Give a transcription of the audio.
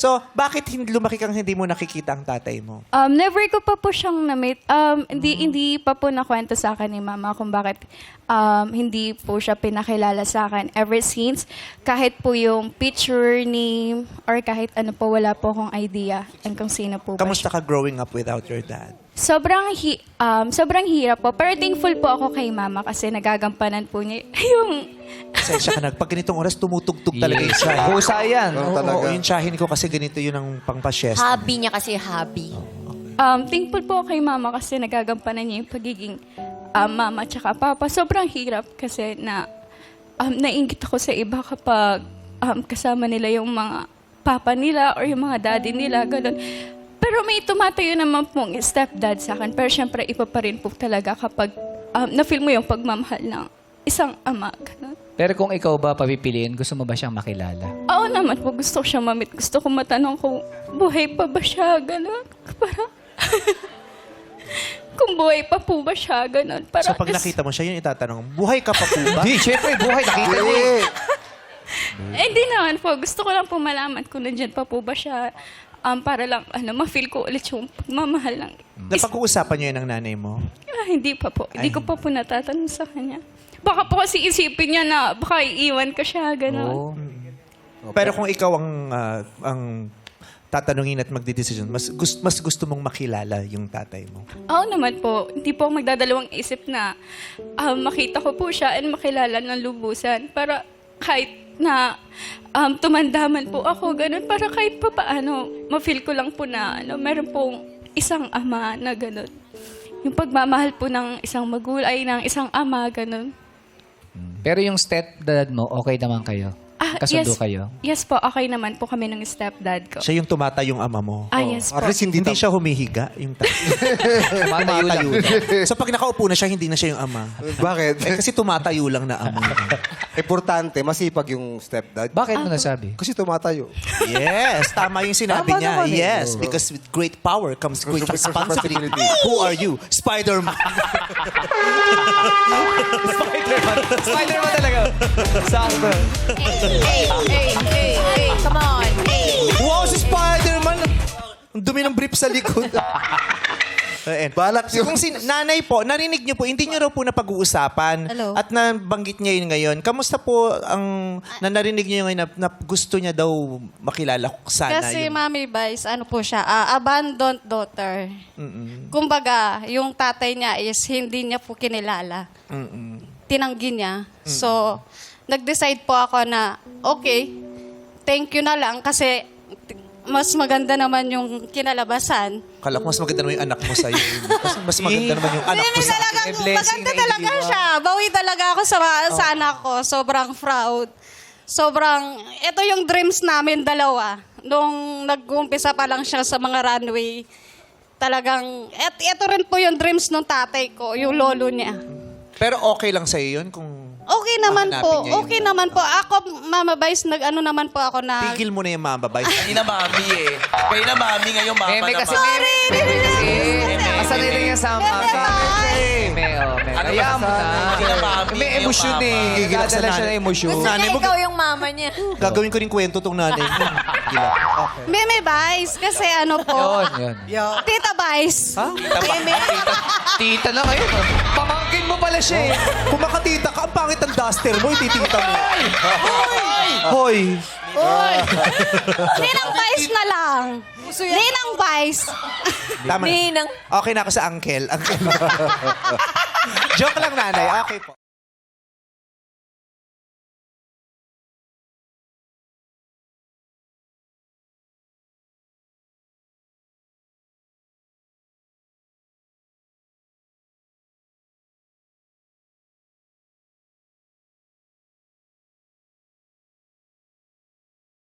So, bakit lumaki kang hindi mo nakikita ang tatay mo? Never ko pa po siyang na-meet. Hindi pa po nakwento sa akin ni Mama kung bakit hindi po siya pinakilala sa akin. Ever since, kahit po yung picture name or kahit ano po, wala po akong idea kung sino po ba Kamusta ka growing up without your dad? Sobrang hirap po. Pero thankful po ako kay Mama kasi nagagampanan po niya yung... Pasensya ka na. Pag ganitong oras, tumutugtog talaga yung tsahin. Pusa yan. Oo, yung tsahin ko kasi ganito yun ang pangpasyesta. Hobby niya kasi, hobby. Thankful po kay Mama kasi nagagampanan niya yung pagiging mama tsaka papa. Sobrang hirap kasi nainggit ako sa iba kapag kasama nila yung mga papa nila or yung mga daddy nila, ganun. Pero may tumatayo naman pong stepdad sa akin. Pero syempre, iba pa rin po talaga kapag na-feel mo yung pagmamahal ng isang ama. Ganun. Pero kung ikaw ba papipiliin, gusto mo ba siyang makilala? Oo naman po, gusto ko siya mamit. Gusto ko matanong kung buhay pa ba siya, gano'n. Para, kung buhay pa po ba siya, gano'n. Para, So, pag nakita mo siya, yun itatanong, buhay ka pa po ba? Hindi, syempre, buhay. Nakita mo eh. Hindi naman po. Gusto ko lang po malaman kung nandyan pa po ba siya. Para lang, ma-feel ko ulit yung pagmamahal ng... Napag-uusapan niyo yun ng nanay mo? Hindi pa po. Hindi ko pa po natatanong sa kanya. Baka po kasi isipin niya na baka iiwan ko siya, gano'n. Oo. Pero kung ikaw ang tatanungin at magdidesisyon, mas gusto mong makilala yung tatay mo. Oo naman po. Hindi po ako magdadalawang isip na makita ko po siya and makilala ng lubusan. Para kahit na tumandaman po ako, ganun. Para kahit pa paano, ma-feel ko lang po na meron pong isang ama na ganun. Yung pagmamahal po ng isang magulay, ng isang ama, ganun. Pero yung stepdad mo, okay naman kayo? Kasundo kayo? Yes po, okay naman po kami ng stepdad ko. Siya yung tumatayong ama mo. Yes po. At least Hindi siya humihiga, yung tatay. Tumatayo lang. So pag nakaupo na siya, hindi na siya yung ama. Bakit? Kasi tumatayo lang na ama. Importante, masipag yung stepdad. Bakit mo nasabi? Kasi tumatayo. Yes, tama yung sinabi Tama niya. naman eh. Yes, because with great power comes great responsibility. Who are you? Spider-Man. Spider-Man talaga. Sakto. Hey, come on. Hey. Wow, si Spider-Man! Ang dumi ng brief sa likod. Balak So, kung nanay po, narinig niyo po, hindi niyo raw po napag-uusapan. Hello. At nabanggit niya yun ngayon. Kamusta po ang narinig niyo ngayon na gusto niya daw makilala sana Kasi yung... Mami Vice, ano po siya, abandoned daughter. Kumbaga, yung tatay niya is hindi niya po kinilala. Tinanggi niya. So, nag-decide po ako na, okay, thank you na lang kasi mas maganda naman yung kinalabasan. Kala ko mas maganda naman yung anak mo sa'yo. Mas maganda naman yung anak mo sa akin. Talagang blessing maganda na talaga iniwan. siya. Bawi talaga ako sa anak ko. Sobrang proud. Ito yung dreams namin dalawa. Nung nag-uumpisa pa lang siya sa mga runway, talagang, ito rin po yung dreams ng tatay ko, yung lolo niya. Pero okay lang sa'yo yun kung... Okay naman Hahanapin po. niya yung Okay naman po. Ako, Mama Vice, naman po ako na... Tigil mo na yung mababay. Kanina mami eh. Kayo na mami, ngayon mama Meme na kasi mami. Asan nila yung sama? Meme, oh, meme. Ano ba Ayaw mo sa- na. Kanina mami, May ngayon emosyon mama. eh. Gigil ako sa Dadala siya nanay. ng emosyon. Gusto Nanay niya mo, ikaw yung mama niya. Gagawin ko rin kwento tong nanay mo. Gila. Okay. Meme Vice, kasi ano po... Yun. Tita Vice. Tita na kayo. Pamangkin mo pala siya eh. Kung makatita ka, ang pangit ang duster mo, ititita mo. Hoy! Ninang Vice na lang. Ninang Vice. Tama na. Ninang. Okay na ako sa uncle. Joke lang, nanay. Okay po.